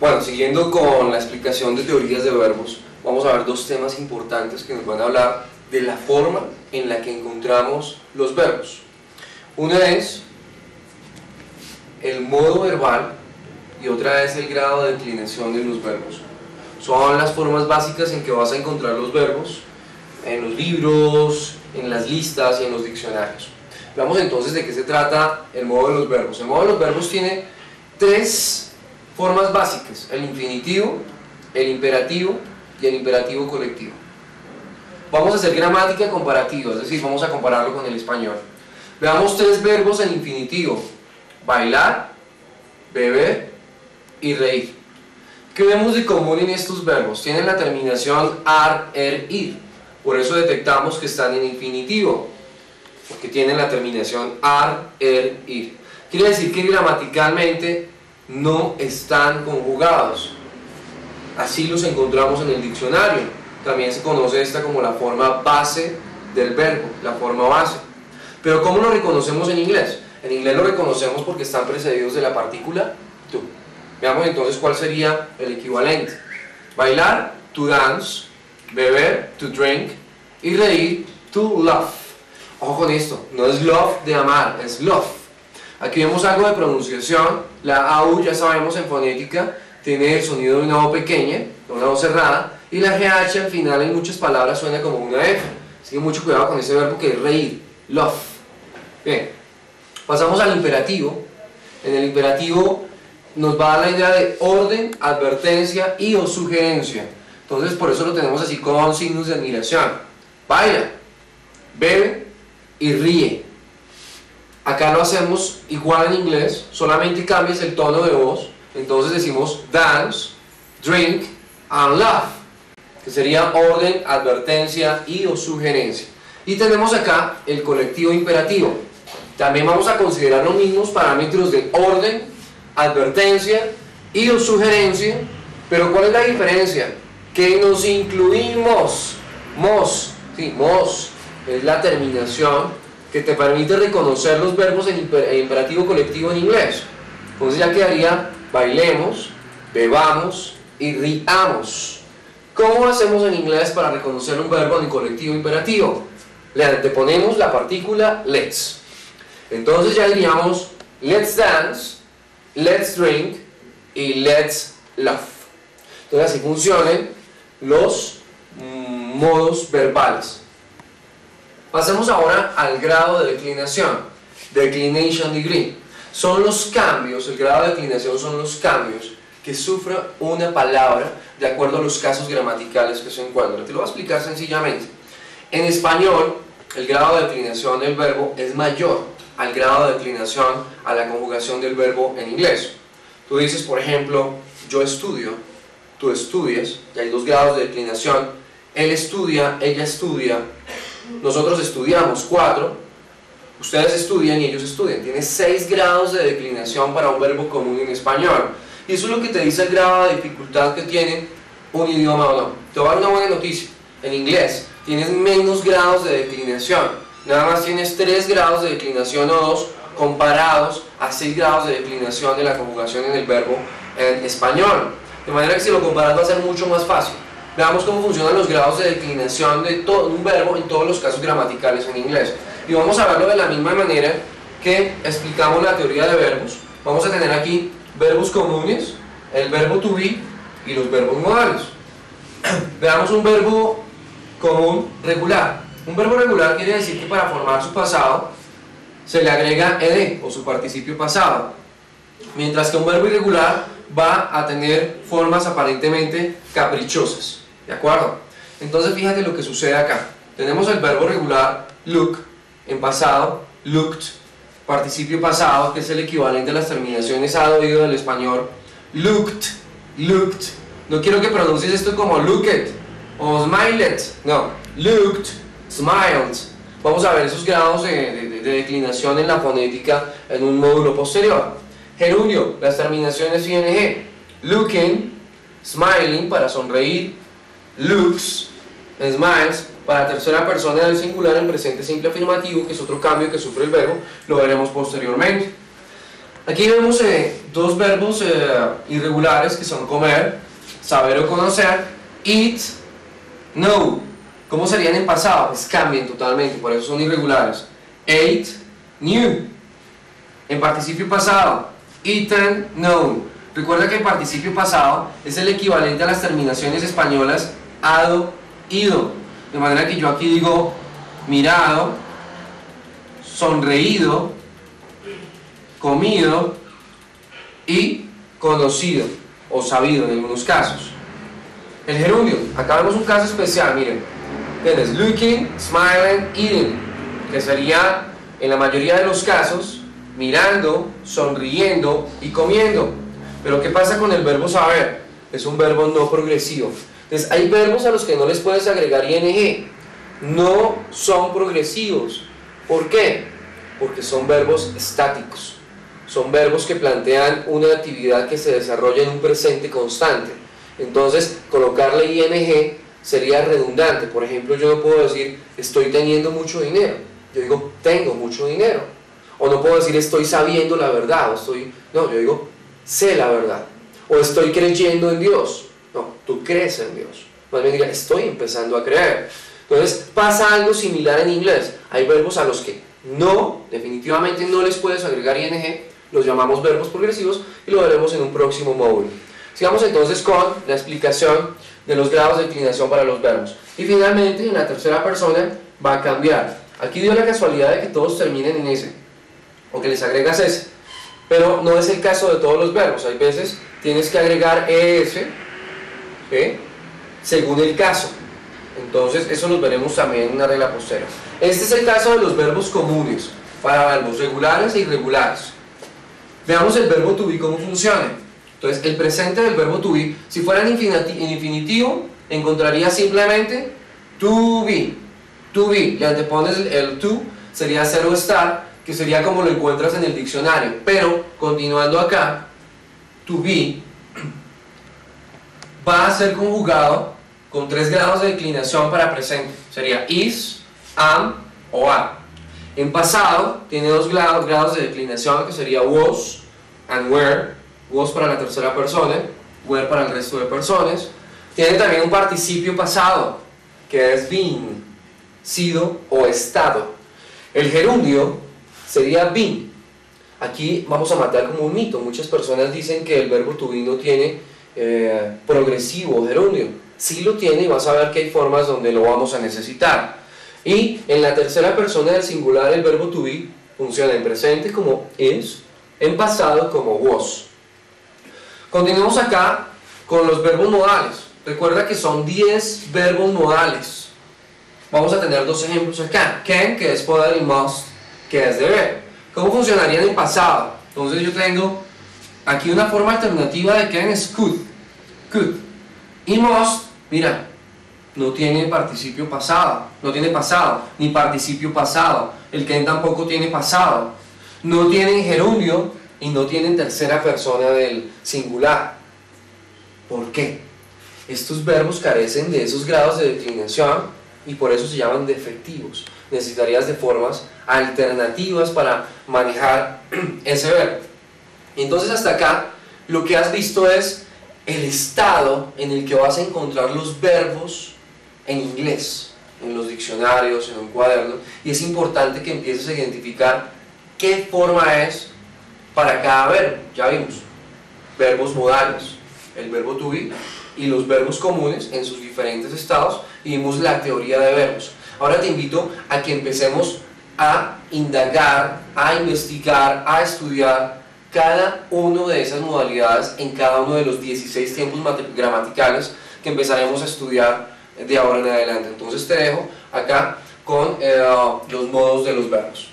Bueno, siguiendo con la explicación de teorías de verbos, vamos a ver dos temas importantes que nos van a hablar de la forma en la que encontramos los verbos. Una es el modo verbal y otra es el grado de declinación de los verbos. Son las formas básicas en que vas a encontrar los verbos en los libros, en las listas y en los diccionarios. Veamos entonces de qué se trata el modo de los verbos. El modo de los verbos tiene tres formas básicas: el infinitivo, el imperativo y el imperativo colectivo. Vamos a hacer gramática comparativa, es decir, vamos a compararlo con el español. Veamos tres verbos en infinitivo: bailar, beber y reír. ¿Qué vemos de común en estos verbos? Tienen la terminación ar, er, ir. Por eso detectamos que están en infinitivo, porque tienen la terminación ar, er, ir. Quiere decir que gramaticalmente no están conjugados. Así los encontramos en el diccionario. También se conoce esta como la forma base del verbo, la forma base. Pero ¿cómo lo reconocemos en inglés? En inglés lo reconocemos porque están precedidos de la partícula to. Veamos entonces cuál sería el equivalente. Bailar, to dance; beber, to drink; y reír, to laugh. Ojo con esto, no es love de amar, es love. Aquí vemos algo de pronunciación. La AU, ya sabemos en fonética, tiene el sonido de una O pequeña, de una O cerrada, y la GH al final en muchas palabras suena como una F. Así que mucho cuidado con ese verbo que es reír, love. Bien, pasamos al imperativo. En el imperativo nos va a dar la idea de orden, advertencia y o sugerencia. Entonces por eso lo tenemos así con signos de admiración. Baila, bebe y ríe. Acá lo hacemos igual en inglés, solamente cambias el tono de voz. Entonces decimos dance, drink and laugh, que sería orden, advertencia y o sugerencia. Y tenemos acá el colectivo imperativo. También vamos a considerar los mismos parámetros de orden, advertencia y o sugerencia, pero ¿cuál es la diferencia? Que nos incluimos. Mos, sí, mos es la terminación que te permite reconocer los verbos en imperativo colectivo en inglés. Entonces ya quedaría bailemos, bebamos y riamos. ¿Cómo hacemos en inglés para reconocer un verbo en colectivo imperativo? Le anteponemos la partícula let's. Entonces ya diríamos let's dance, let's drink y let's laugh. Entonces así funcionan los modos verbales. Pasemos ahora al grado de declinación, declination degree. Son los cambios, el grado de declinación son los cambios que sufre una palabra de acuerdo a los casos gramaticales que se encuentran. Te lo voy a explicar sencillamente. En español, el grado de declinación del verbo es mayor al grado de declinación a la conjugación del verbo en inglés. Tú dices, por ejemplo, yo estudio, tú estudias, y hay dos grados de declinación. Él estudia, ella estudia, nosotros estudiamos, 4, ustedes estudian y ellos estudian. Tiene 6 grados de declinación para un verbo común en español. Y eso es lo que te dice el grado de dificultad que tiene un idioma o no. Te voy a dar una buena noticia. En inglés tienes menos grados de declinación. Nada más tienes 3 grados de declinación o 2 comparados a 6 grados de declinación de la conjugación en el verbo en español. De manera que si lo comparas va a ser mucho más fácil. Veamos cómo funcionan los grados de declinación de un verbo en todos los casos gramaticales en inglés. Y vamos a verlo de la misma manera que explicamos la teoría de verbos. Vamos a tener aquí verbos comunes, el verbo to be y los verbos modales. Veamos un verbo común regular. Un verbo regular quiere decir que para formar su pasado se le agrega ed o su participio pasado, mientras que un verbo irregular va a tener formas aparentemente caprichosas. ¿De acuerdo? Entonces fíjate lo que sucede acá. Tenemos el verbo regular look en pasado, looked, participio pasado, que es el equivalente a las terminaciones ad oído del español. Looked, looked. No quiero que pronuncies esto como looked o smiled. No, looked, smiled. Vamos a ver esos grados de declinación en la fonética en un módulo posterior. Gerundio, las terminaciones ing. Looking, smiling para sonreír. Looks, smiles para tercera persona del singular en presente simple afirmativo, que es otro cambio que sufre el verbo. Lo veremos posteriormente. Aquí vemos dos verbos irregulares que son comer, saber o conocer, eat, know. ¿Cómo serían en pasado? Pues cambian totalmente, por eso son irregulares. Ate, knew. En participio pasado, eaten, known. Recuerda que el participio pasado es el equivalente a las terminaciones españolas ado, ido. De manera que yo aquí digo mirado, sonreído, comido y conocido o sabido en algunos casos. El gerundio, acá vemos un caso especial, miren. Tienes looking, smiling, eating, que sería en la mayoría de los casos mirando, sonriendo y comiendo. Pero ¿qué pasa con el verbo saber? Es un verbo no progresivo. Entonces hay verbos a los que no les puedes agregar ing. No son progresivos. ¿Por qué? Porque son verbos estáticos. Son verbos que plantean una actividad que se desarrolla en un presente constante. Entonces colocarle ing sería redundante. Por ejemplo, yo no puedo decir estoy teniendo mucho dinero. Yo digo tengo mucho dinero. O no puedo decir estoy sabiendo la verdad. No, yo digo sé la verdad. O estoy creyendo en Dios. No, tú crees en Dios. Más bien diga estoy empezando a creer. Entonces pasa algo similar en inglés. Hay verbos a los que no, definitivamente no les puedes agregar ing. Los llamamos verbos progresivos y lo veremos en un próximo módulo. Sigamos entonces con la explicación de los grados de declinación para los verbos. Y finalmente, en la tercera persona va a cambiar. Aquí dio la casualidad de que todos terminen en S, o que les agregas S, pero no es el caso de todos los verbos. Hay veces tienes que agregar ES, ¿sí?, según el caso. Entonces, eso lo veremos también en una regla posterior. Este es el caso de los verbos comunes, para verbos regulares e irregulares. Veamos el verbo to be cómo funciona. Entonces, el presente del verbo to be, si fuera en infinitivo, encontraría simplemente to be. To be, le antepones el to, sería ser o estar, que sería como lo encuentras en el diccionario. Pero, continuando acá, to be va a ser conjugado con 3 grados de declinación para presente. Sería is, am o are. En pasado tiene 2 grados de declinación, que sería was and were. Was para la tercera persona, were para el resto de personas. Tiene también un participio pasado, que es been, sido o estado. El gerundio sería been. Aquí vamos a matar como un mito. Muchas personas dicen que el verbo to be no tiene progresivo o gerundio. Sí lo tiene, y vas a ver que hay formas donde lo vamos a necesitar. Y en la tercera persona del singular el verbo to be funciona en presente como is, en pasado como was. Continuemos acá con los verbos modales. Recuerda que son 10 verbos modales. Vamos a tener 2 ejemplos acá. Can, que es poder, y must, que es deber. ¿Cómo funcionarían en pasado? Entonces yo tengo aquí una forma alternativa de can es could. Could. Y must, mira, no tiene participio pasado, no tiene pasado, ni participio pasado. El can tampoco tiene pasado. No tienen gerundio y no tienen tercera persona del singular. ¿Por qué? Estos verbos carecen de esos grados de declinación y por eso se llaman defectivos. Necesitarías de formas alternativas para manejar ese verbo. Entonces hasta acá lo que has visto es el estado en el que vas a encontrar los verbos en inglés, en los diccionarios, en un cuaderno, y es importante que empieces a identificar qué forma es para cada verbo. Ya vimos verbos modales, el verbo to be, y los verbos comunes en sus diferentes estados, y vimos la teoría de verbos. Ahora te invito a que empecemos a indagar, a investigar, a estudiar cada una de esas modalidades en cada uno de los 16 tiempos gramaticales que empezaremos a estudiar de ahora en adelante. Entonces te dejo acá con los modos de los verbos.